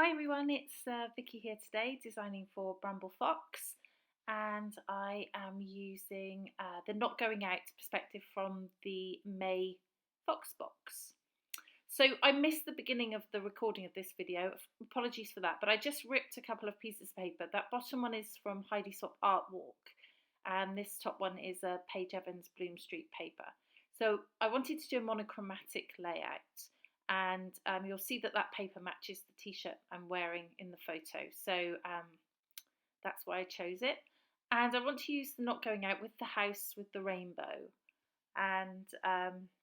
Hi everyone, it's Vicki here today, designing for Bramble Fox, and I am using the Not Going Out Perspective from the May FoxBox. So I missed the beginning of the recording of this video, apologies for that, but I just ripped a couple of pieces of paper. That bottom one is from Heidi Swapp Art Walk, and this top one is a Paige Evans Bloom Street paper. So I wanted to do a monochromatic layout. And you'll see that that paper matches the t-shirt I'm wearing in the photo. So that's why I chose it. And I want to use the Not Going Out with the house with the rainbow. And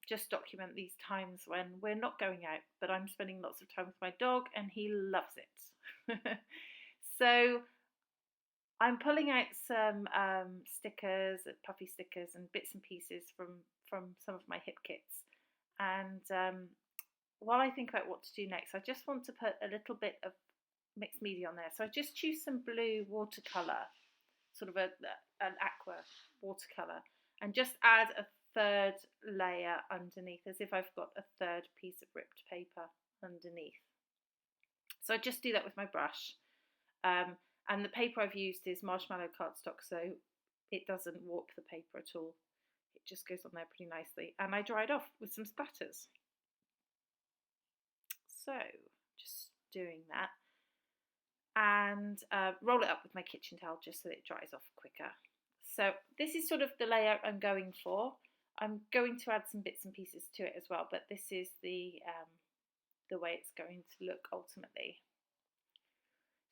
just document these times when we're not going out, but I'm spending lots of time with my dog and he loves it. So I'm pulling out some stickers, puffy stickers and bits and pieces from some of my hip kits. And while I think about what to do next, I just want to put a little bit of mixed media on there. So I just choose some blue watercolour, sort of an aqua watercolour, and just add a third layer underneath, as if I've got a third piece of ripped paper underneath. So I just do that with my brush. And the paper I've used is marshmallow cardstock, so it doesn't warp the paper at all. It just goes on there pretty nicely. And I dry it off with some splatters. So just doing that, and roll it up with my kitchen towel just so that it dries off quicker. So this is sort of the layout I'm going for. I'm going to add some bits and pieces to it as well, but this is the way it's going to look ultimately.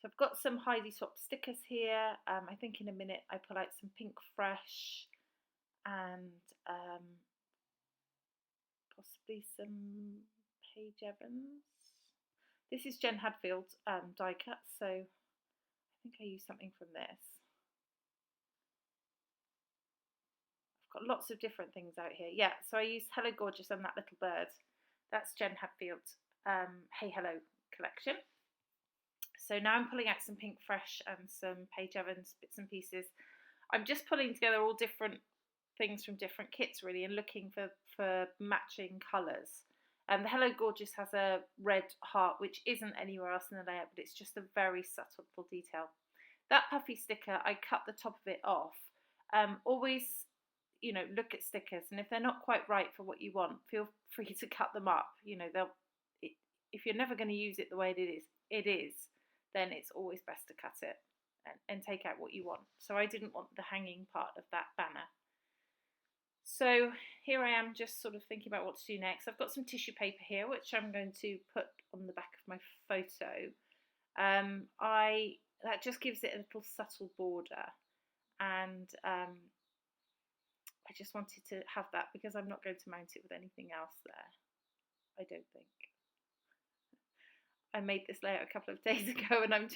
So I've got some Heidi Swapp stickers here. I think in a minute I pull out some Pink Fresh and possibly some Paige Evans. This is Jen Hadfield's die cut, so I think I used something from this. I've got lots of different things out here. Yeah, so I used Hello Gorgeous and That Little Bird. That's Jen Hadfield's Hey Hello collection. So now I'm pulling out some Pink Fresh and some Paige Evans bits and pieces. I'm just pulling together all different things from different kits really, and looking for matching colours. The Hello Gorgeous has a red heart, which isn't anywhere else in the layout, but it's just a very subtle detail. That puffy sticker, I cut the top of it off. Always, look at stickers, and if they're not quite right for what you want, feel free to cut them up. If you're never going to use it the way it is, then it's always best to cut it and take out what you want. So I didn't want the hanging part of that banner. So here I am just sort of thinking about what to do next. I've got some tissue paper here, which I'm going to put on the back of my photo. That just gives it a little subtle border, and I just wanted to have that because I'm not going to mount it with anything else there, I don't think. I made this layout a couple of days ago and I'm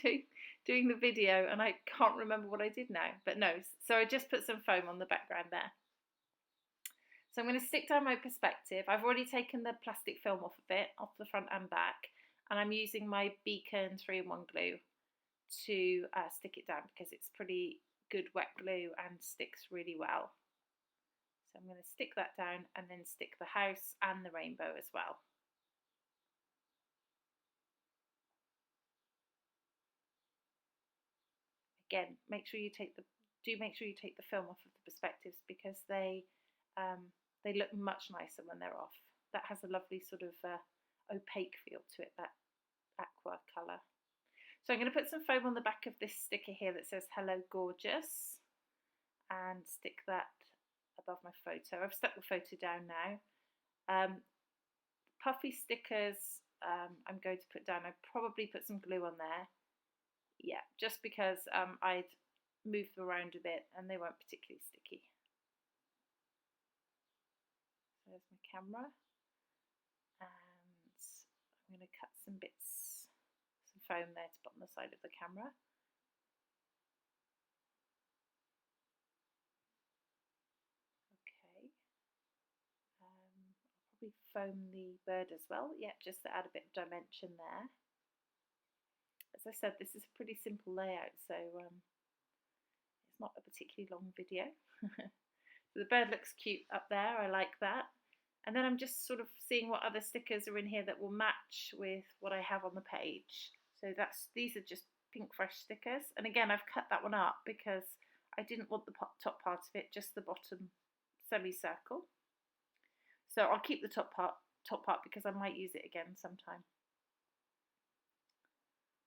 doing the video and I can't remember what I did now, but no, so I just put some foam on the background there. So I'm going to stick down my perspective. I've already taken the plastic film off of it, off the front and back, and I'm using my Beacon 3-in-1 glue to stick it down because it's pretty good wet glue and sticks really well. So I'm going to stick that down and then stick the house and the rainbow as well. Again, make sure you take the film off of the perspectives because they look much nicer when they're off. That has a lovely sort of opaque feel to it, that aqua colour. So I'm going to put some foam on the back of this sticker here that says Hello Gorgeous and stick that above my photo. I've stuck the photo down now. Puffy stickers I'm going to put down. I probably put some glue on there. Yeah, just because I'd moved them around a bit and they weren't particularly sticky. So there's my camera, and I'm going to cut some foam there to put on the side of the camera. Okay, I'll probably foam the bird as well, yeah, just to add a bit of dimension there. As I said, this is a pretty simple layout, so it's not a particularly long video. So the bird looks cute up there, I like that. And then I'm just sort of seeing what other stickers are in here that will match with what I have on the page. So these are just pink fresh stickers, and again I've cut that one up because I didn't want the top part of it, just the bottom semicircle. So I'll keep the top part because I might use it again sometime.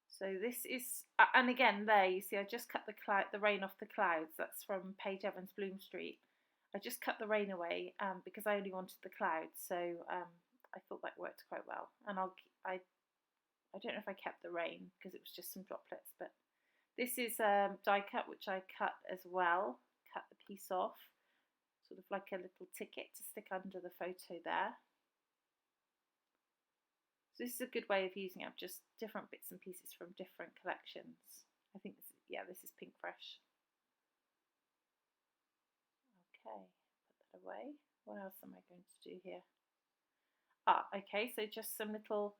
So this is, and again there you see I just cut the rain off the clouds. That's from Paige Evans Bloom Street. I just cut the rain away because I only wanted the clouds, so I thought that worked quite well. And I don't know if I kept the rain because it was just some droplets, but this is die cut, which I cut as well. Cut the piece off, sort of like a little ticket to stick under the photo there. So this is a good way of using up just different bits and pieces from different collections. I think this is pink fresh. Okay, put that away. What else am I going to do here? Okay, so just some little,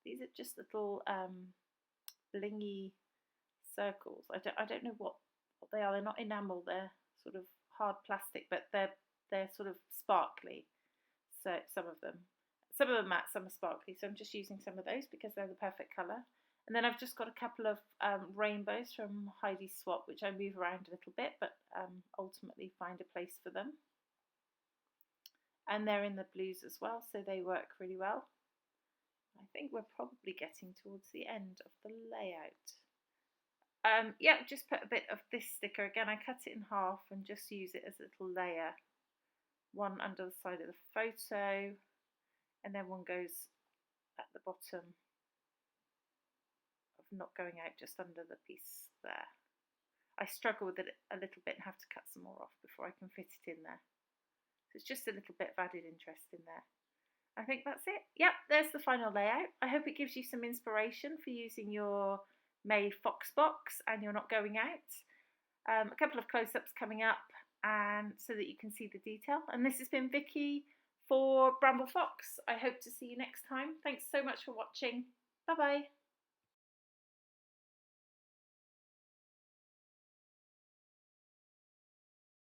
these are just little blingy circles. I don't know what they are. They're not enamel, they're sort of hard plastic, but they're sort of sparkly. So some of them matte, some are sparkly. So I'm just using some of those because they're the perfect colour. And then I've just got a couple of rainbows from Heidi's Swap, which I move around a little bit, but ultimately find a place for them. And they're in the blues as well, so they work really well. I think we're probably getting towards the end of the layout. Yeah, just put a bit of this sticker. Again, I cut it in half and just use it as a little layer. One under the side of the photo, and then one goes at the bottom of Not Going Out, just under the piece there. I struggle with it a little bit and have to cut some more off before I can fit it in there. So it's just a little bit of added interest in there. I think that's it. Yep, there's the final layout. I hope it gives you some inspiration for using your May FoxBox and you're Not Going Out. A couple of close-ups coming up, and so that you can see the detail. And this has been Vicki for Bramble Fox. I hope to see you next time. Thanks so much for watching. Bye bye.